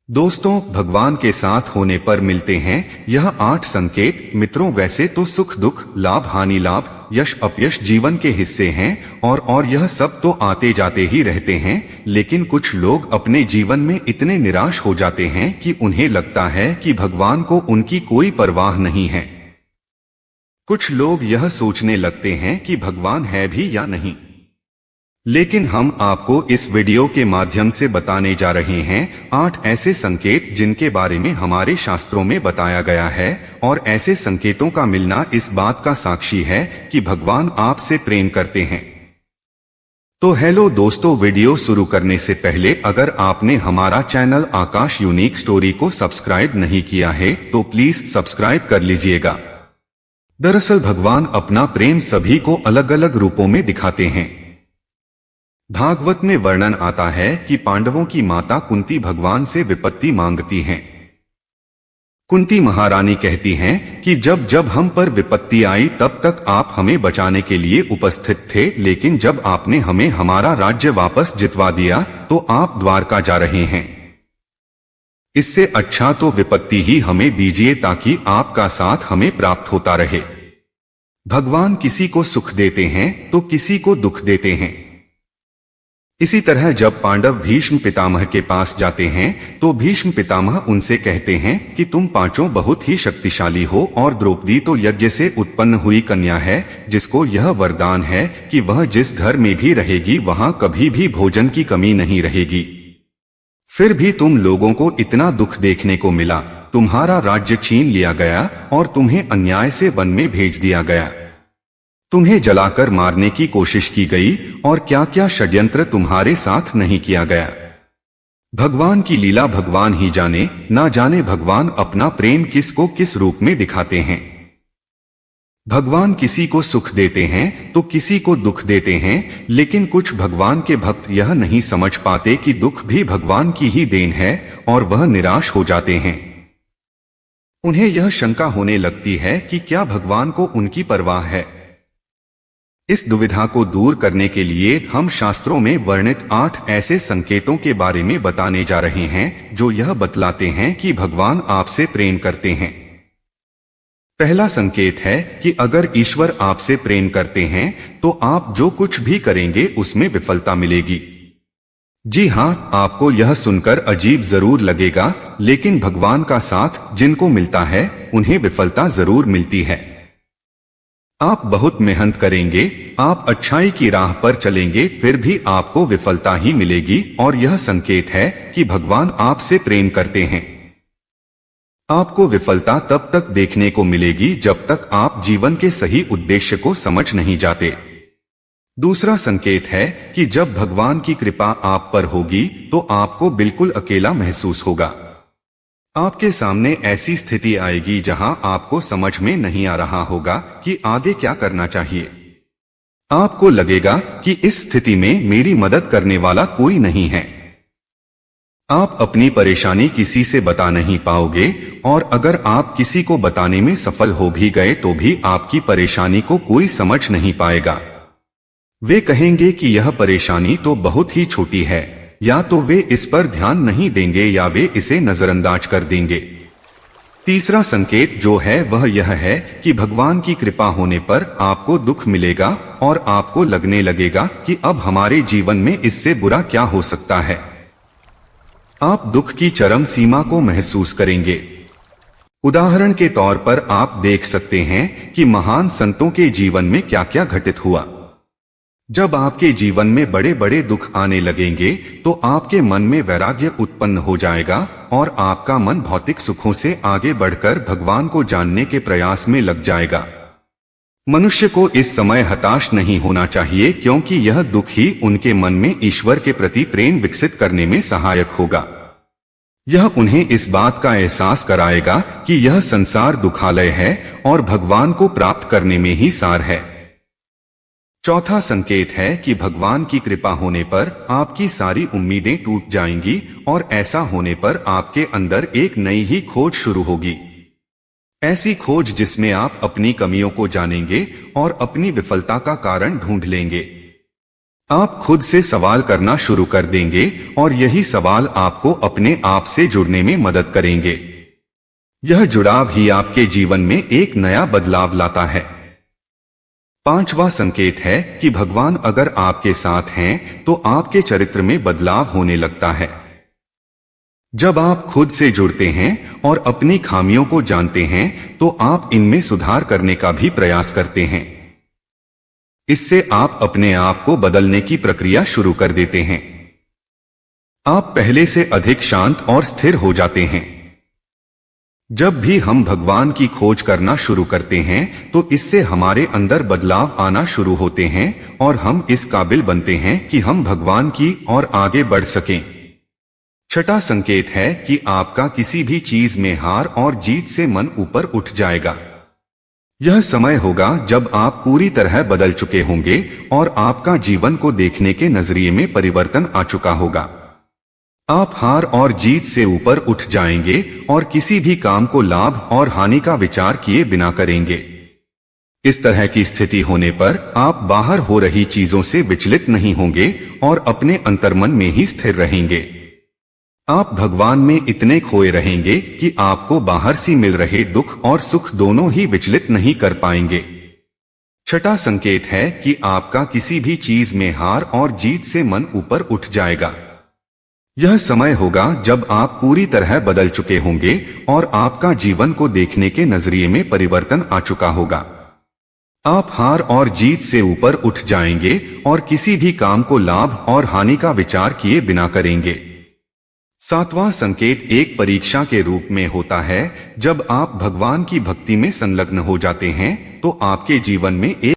दोस्तों, भगवान के साथ होने पर मिलते हैं यह 8 संकेत। मित्रों, वैसे तो सुख दुख, लाभ हानि, लाभ यश अपयश जीवन के हिस्से हैं और यह सब तो आते जाते ही रहते हैं। लेकिन कुछ लोग अपने जीवन में इतने निराश हो जाते हैं कि उन्हें लगता है कि भगवान को उनकी कोई परवाह नहीं है। कुछ लोग यह सोचने लगते हैं कि भगवान है भी या नहीं। लेकिन हम आपको इस वीडियो के माध्यम से बताने जा रहे हैं 8 ऐसे संकेत जिनके बारे में हमारे शास्त्रों में बताया गया है, और ऐसे संकेतों का मिलना इस बात का साक्षी है कि भगवान आपसे प्रेम करते हैं। तो हेलो दोस्तों, वीडियो शुरू करने से पहले अगर आपने हमारा चैनल आकाश यूनिक स्टोरी को सब्सक्राइब नहीं किया है तो प्लीज सब्सक्राइब कर लीजिएगा। दरअसल भगवान अपना प्रेम सभी को अलग अलग रूपों में दिखाते हैं। भागवत में वर्णन आता है कि पांडवों की माता कुंती भगवान से विपत्ति मांगती हैं। कुंती महारानी कहती हैं कि जब जब हम पर विपत्ति आई तब तक आप हमें बचाने के लिए उपस्थित थे, लेकिन जब आपने हमें हमारा राज्य वापस जितवा दिया तो आप द्वारका जा रहे हैं। इससे अच्छा तो विपत्ति ही हमें दीजिए ताकि आपका साथ हमें प्राप्त होता रहे। भगवान किसी को सुख देते हैं तो किसी को दुख देते हैं। इसी तरह जब पांडव भीष्म पितामह के पास जाते हैं तो भीष्म पितामह उनसे कहते हैं कि तुम पांचों बहुत ही शक्तिशाली हो और द्रौपदी तो यज्ञ से उत्पन्न हुई कन्या है, जिसको यह वरदान है कि वह जिस घर में भी रहेगी वहां कभी भी भोजन की कमी नहीं रहेगी। फिर भी तुम लोगों को इतना दुख देखने को मिला, तुम्हारा राज्य छीन लिया गया और तुम्हें अन्याय से वन में भेज दिया गया। तुम्हें जलाकर मारने की कोशिश की गई और क्या क्या षड्यंत्र तुम्हारे साथ नहीं किया गया। भगवान की लीला भगवान ही जाने, ना जाने भगवान अपना प्रेम किसको किस रूप में दिखाते हैं। भगवान किसी को सुख देते हैं तो किसी को दुख देते हैं, लेकिन कुछ भगवान के भक्त यह नहीं समझ पाते कि दुख भी भगवान की ही देन है और वह निराश हो जाते हैं। उन्हें यह शंका होने लगती है कि क्या भगवान को उनकी परवाह है। इस दुविधा को दूर करने के लिए हम शास्त्रों में वर्णित 8 ऐसे संकेतों के बारे में बताने जा रहे हैं जो यह बतलाते हैं कि भगवान आपसे प्रेम करते हैं। पहला संकेत है कि अगर ईश्वर आपसे प्रेम करते हैं तो आप जो कुछ भी करेंगे उसमें विफलता मिलेगी। जी हाँ, आपको यह सुनकर अजीब जरूर लगेगा, लेकिन भगवान का साथ जिनको मिलता है उन्हें विफलता जरूर मिलती है। आप बहुत मेहनत करेंगे, आप अच्छाई की राह पर चलेंगे, फिर भी आपको विफलता ही मिलेगी, और यह संकेत है कि भगवान आपसे प्रेम करते हैं। आपको विफलता तब तक देखने को मिलेगी जब तक आप जीवन के सही उद्देश्य को समझ नहीं जाते। दूसरा संकेत है कि जब भगवान की कृपा आप पर होगी तो आपको बिल्कुल अकेला महसूस होगा। आपके सामने ऐसी स्थिति आएगी जहां आपको समझ में नहीं आ रहा होगा कि आगे क्या करना चाहिए। आपको लगेगा कि इस स्थिति में मेरी मदद करने वाला कोई नहीं है। आप अपनी परेशानी किसी से बता नहीं पाओगे, और अगर आप किसी को बताने में सफल हो भी गए तो भी आपकी परेशानी को कोई समझ नहीं पाएगा। वे कहेंगे कि यह परेशानी तो बहुत ही छोटी है, या तो वे इस पर ध्यान नहीं देंगे या वे इसे नजरअंदाज कर देंगे। तीसरा संकेत जो है वह यह है कि भगवान की कृपा होने पर आपको दुख मिलेगा और आपको लगने लगेगा कि अब हमारे जीवन में इससे बुरा क्या हो सकता है। आप दुख की चरम सीमा को महसूस करेंगे। उदाहरण के तौर पर आप देख सकते हैं कि महान संतों के जीवन में क्या क्या घटित हुआ। जब आपके जीवन में बड़े बड़े दुख आने लगेंगे तो आपके मन में वैराग्य उत्पन्न हो जाएगा और आपका मन भौतिक सुखों से आगे बढ़कर भगवान को जानने के प्रयास में लग जाएगा। मनुष्य को इस समय हताश नहीं होना चाहिए, क्योंकि यह दुख ही उनके मन में ईश्वर के प्रति प्रेम विकसित करने में सहायक होगा। यह उन्हें इस बात का एहसास कराएगा कि यह संसार दुखालय है और भगवान को प्राप्त करने में ही सार है। चौथा संकेत है कि भगवान की कृपा होने पर आपकी सारी उम्मीदें टूट जाएंगी, और ऐसा होने पर आपके अंदर एक नई ही खोज शुरू होगी। ऐसी खोज जिसमें आप अपनी कमियों को जानेंगे और अपनी विफलता का कारण ढूंढ लेंगे। आप खुद से सवाल करना शुरू कर देंगे और यही सवाल आपको अपने आप से जुड़ने में मदद करेंगे। यह जुड़ाव ही आपके जीवन में एक नया बदलाव लाता है। पांचवा संकेत है कि भगवान अगर आपके साथ हैं तो आपके चरित्र में बदलाव होने लगता है। जब आप खुद से जुड़ते हैं और अपनी खामियों को जानते हैं तो आप इनमें सुधार करने का भी प्रयास करते हैं। इससे आप अपने आप को बदलने की प्रक्रिया शुरू कर देते हैं। आप पहले से अधिक शांत और स्थिर हो जाते हैं। जब भी हम भगवान की खोज करना शुरू करते हैं तो इससे हमारे अंदर बदलाव आना शुरू होते हैं और हम इस काबिल बनते हैं कि हम भगवान की ओर आगे बढ़ सकें। छठा संकेत है कि आपका किसी भी चीज में हार और जीत से मन ऊपर उठ जाएगा। यह समय होगा जब आप पूरी तरह बदल चुके होंगे और आपका जीवन को देखने के नजरिए में परिवर्तन आ चुका होगा। आप हार और जीत से ऊपर उठ जाएंगे और किसी भी काम को लाभ और हानि का विचार किए बिना करेंगे। इस तरह की स्थिति होने पर आप बाहर हो रही चीजों से विचलित नहीं होंगे और अपने अंतर्मन में ही स्थिर रहेंगे। आप भगवान में इतने खोए रहेंगे कि आपको बाहर से मिल रहे दुख और सुख दोनों ही विचलित नहीं कर पाएंगे। छठा संकेत है कि आपका किसी भी चीज में हार और जीत से मन ऊपर उठ जाएगा। यह समय होगा जब आप पूरी तरह बदल चुके होंगे और आपका जीवन को देखने के नजरिए में परिवर्तन आ चुका होगा। आप हार और जीत से ऊपर उठ जाएंगे और किसी भी काम को लाभ और हानि का विचार किए बिना करेंगे। सातवां संकेत एक परीक्षा के रूप में होता है। जब आप भगवान की भक्ति में संलग्न हो जाते हैं तो आपके जीवन में एक